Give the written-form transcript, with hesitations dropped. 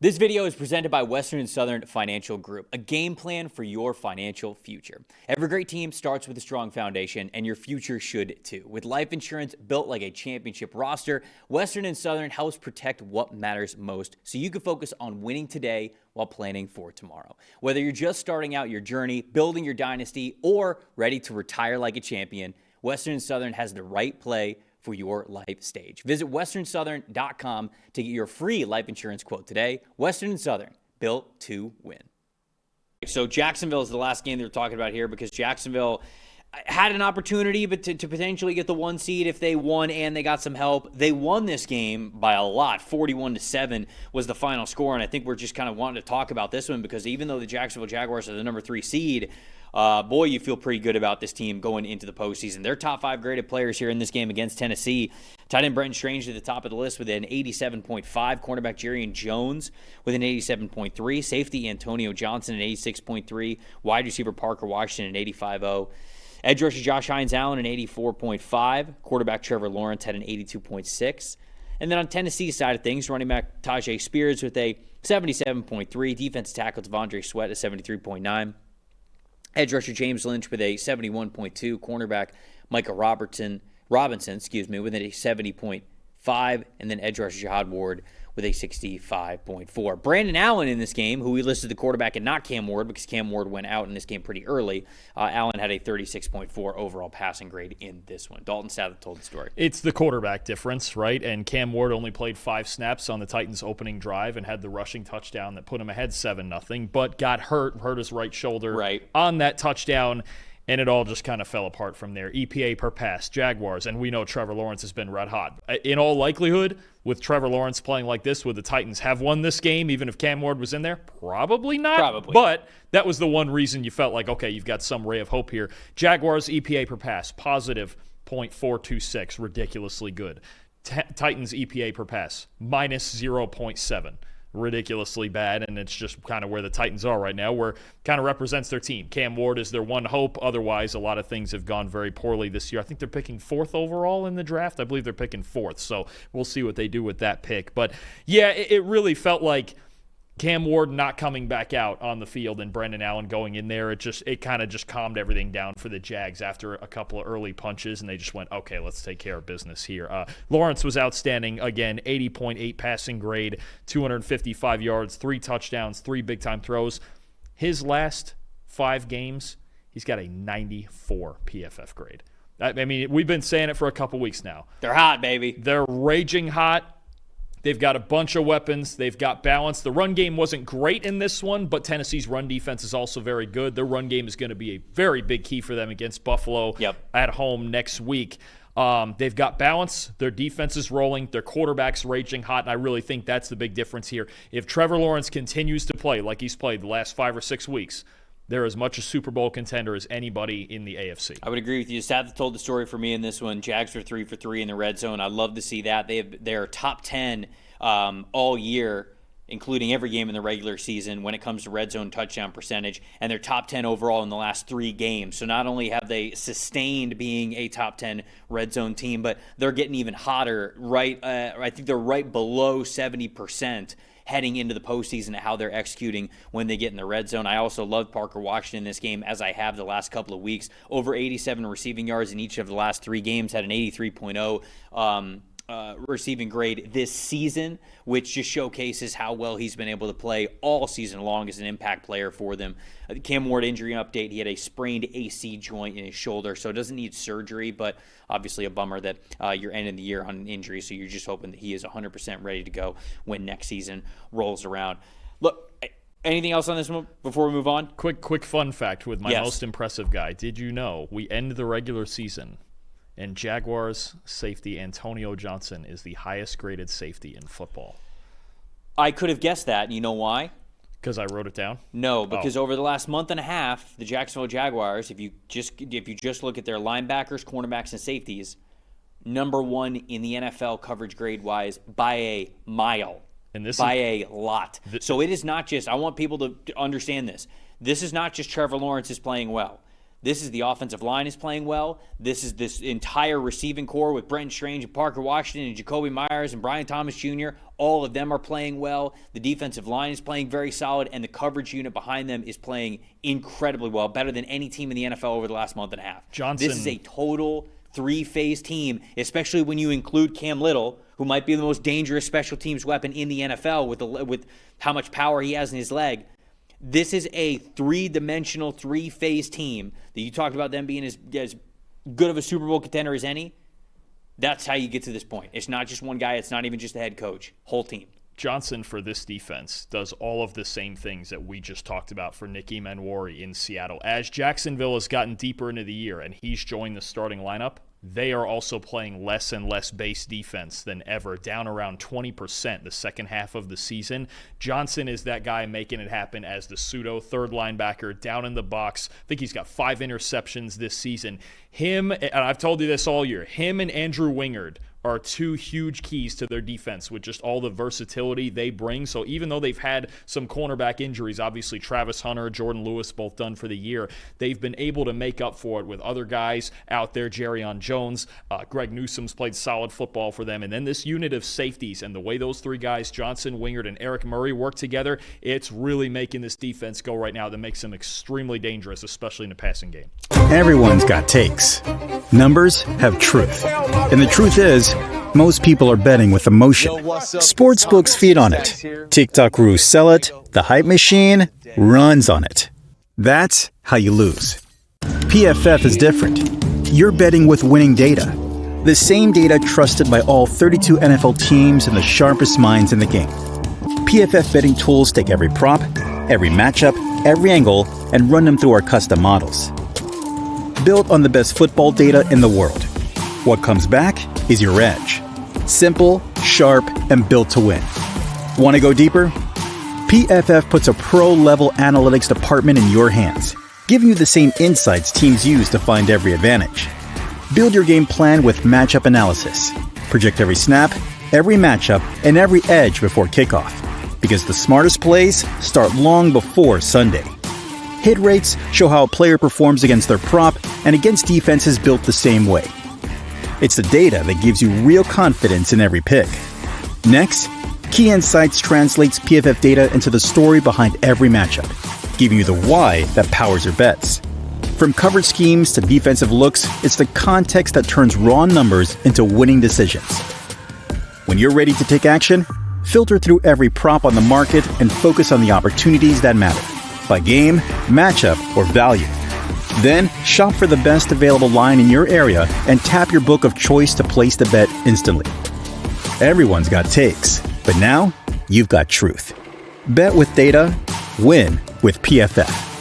This video is presented by Western and Southern Financial Group, a game plan for your financial future. Every great team starts with a strong foundation, and your future should too. With life insurance built like a championship roster, Western and Southern helps protect what matters most so you can focus on winning today while planning for tomorrow. Whether you're just starting out your journey, building your dynasty, or ready to retire like a champion, Western and Southern has the right play for your life stage. Visit westernsouthern.com to get your free life insurance quote today. Western and Southern, built to win. So Jacksonville is the last game they're talking about here because Jacksonville had an opportunity but to potentially get the 1 seed if they won and they got some help. They won this game by a lot. 41-7 was the final score, and I think we're just kind of wanting to talk about this one because even though the Jacksonville Jaguars are the number 3 seed, boy, you feel pretty good about this team going into the postseason. Their top 5 graded players here in this game against Tennessee. Tight end Brenton Strange at the top of the list with an 87.5. Cornerback Jerrion Jones with an 87.3. Safety Antonio Johnson an 86.3. Wide receiver Parker Washington an 85.0. Edge rusher Josh Hines-Allen an 84.5. Quarterback Trevor Lawrence had an 82.6. And then on Tennessee's side of things, running back Tajay Spears with a 77.3. Defensive tackle Devondre Sweat a 73.9. Edge rusher James Lynch with a 71.2. Cornerback Micah Robinson, with a 70.5. And then edge rusher Jihad Ward with a 65.4. Brandon Allen in this game, who we listed the quarterback and not Cam Ward because Cam Ward went out in this game pretty early. Allen had a 36.4 overall passing grade in this one. Dalton South told the story. It's the quarterback difference, right? And Cam Ward only played 5 snaps on the Titans' opening drive and had the rushing touchdown that put him ahead 7-0, but got hurt his right shoulder on that touchdown. And it all just kind of fell apart from there. EPA per pass, Jaguars, and we know Trevor Lawrence has been red hot. In all likelihood, with Trevor Lawrence playing like this, would the Titans have won this game even if Cam Ward was in there? Probably not. Probably. But that was the one reason you felt like, okay, you've got some ray of hope here. Jaguars EPA per pass, positive .426, ridiculously good. Titans EPA per pass, minus 0.7. Ridiculously bad, and it's just kind of where the Titans are right now, where kind of represents their team. Cam Ward is their one hope. Otherwise, a lot of things have gone very poorly this year. I think they're picking 4th overall in the draft. I believe they're picking 4th, so we'll see what they do with that pick. But, yeah, it really felt like Cam Ward not coming back out on the field and Brandon Allen going in there, it kind of just calmed everything down for the Jags after a couple of early punches, and they just went, okay, let's take care of business here. Lawrence was outstanding. Again, 80.8 passing grade, 255 yards, 3 touchdowns, 3 big-time throws. His last 5 games, he's got a 94 PFF grade. I mean, we've been saying it for a couple weeks now. They're hot, baby. They're raging hot. They've got a bunch of weapons. They've got balance. The run game wasn't great in this one, but Tennessee's run defense is also very good. Their run game is going to be a very big key for them against Buffalo at home next week. They've got balance. Their defense is rolling. Their quarterback's raging hot, and I really think that's the big difference here. If Trevor Lawrence continues to play like he's played the last 5 or 6 weeks, they're as much a Super Bowl contender as anybody in the AFC. I would agree with you. Seth told the story for me in this one. Jags were 3 for 3 in the red zone. I love to see that. They're top 10 all year, including every game in the regular season when it comes to red zone touchdown percentage, and they're top 10 overall in the last 3 games. So not only have they sustained being a top 10 red zone team, but they're getting even hotter. I think they're right below 70% heading into the postseason at how they're executing when they get in the red zone. I also loved Parker Washington in this game, as I have the last couple of weeks. Over 87 receiving yards in each of the last 3 games, had an 83.0 receiving grade this season, which just showcases how well he's been able to play all season long as an impact player for them. Cam Ward injury update, he had a sprained AC joint in his shoulder, so doesn't need surgery, but obviously a bummer that you're ending the year on an injury, so you're just hoping that he is 100% ready to go when next season rolls around. Look, anything else on this one before we move on? Quick fun fact with my most impressive guy. Did you know we end the regular season and Jaguars safety Antonio Johnson is the highest graded safety in football? I could have guessed that. You know why? Because I wrote it down? No, because over the last month and a half, the Jacksonville Jaguars, if you just look at their linebackers, cornerbacks, and safeties, number 1 in the NFL coverage grade-wise by a mile. And this by a lot. So it is not just, I want people to understand this. This is not just Trevor Lawrence is playing well. This is the offensive line is playing well. This is this entire receiving core with Brenton Strange and Parker Washington and Jacoby Myers and Brian Thomas Jr. All of them are playing well. The defensive line is playing very solid, and the coverage unit behind them is playing incredibly well, better than any team in the NFL over the last month and a half. Johnson. This is a total three-phase team, especially when you include Cam Little, who might be the most dangerous special teams weapon in the NFL with how much power he has in his leg. This is a three-dimensional, three-phase team that you talked about them being as good of a Super Bowl contender as any. That's how you get to this point. It's not just one guy. It's not even just the head coach. Whole team. Johnson, for this defense, does all of the same things that we just talked about for Nicky Manwari in Seattle. As Jacksonville has gotten deeper into the year and he's joined the starting lineup, they are also playing less and less base defense than ever, down around 20% the second half of the season. Johnson is that guy making it happen as the pseudo third linebacker down in the box. I think he's got 5 interceptions this season. Him, and I've told you this all year, him and Andrew Wingard are 2 huge keys to their defense with just all the versatility they bring. So even though they've had some cornerback injuries, obviously Travis Hunter, Jordan Lewis, both done for the year, they've been able to make up for it with other guys out there. Jerrion Jones, Greg Newsome's played solid football for them. And then this unit of safeties and the way those 3 guys, Johnson, Wingard, and Eric Murray, work together, it's really making this defense go right now that makes them extremely dangerous, especially in the passing game. Everyone's got takes. Numbers have truth. And the truth is, most people are betting with emotion. Sportsbooks feed on it. TikTok gurus sell it. The hype machine runs on it. That's how you lose. PFF is different. You're betting with winning data. The same data trusted by all 32 NFL teams and the sharpest minds in the game. PFF betting tools take every prop, every matchup, every angle, and run them through our custom models. Built on the best football data in the world. What comes back is your edge. Simple, sharp, and built to win. Want to go deeper? PFF puts a pro-level analytics department in your hands, giving you the same insights teams use to find every advantage. Build your game plan with matchup analysis. Project every snap, every matchup, and every edge before kickoff. Because the smartest plays start long before Sunday. Hit rates show how a player performs against their prop and against defenses built the same way. It's the data that gives you real confidence in every pick. Next, Key Insights translates PFF data into the story behind every matchup, giving you the why that powers your bets. From coverage schemes to defensive looks, it's the context that turns raw numbers into winning decisions. When you're ready to take action, filter through every prop on the market and focus on the opportunities that matter, by game, matchup, or value. Then, shop for the best available line in your area and tap your book of choice to place the bet instantly. Everyone's got takes, but now you've got truth. Bet with data, win with PFF.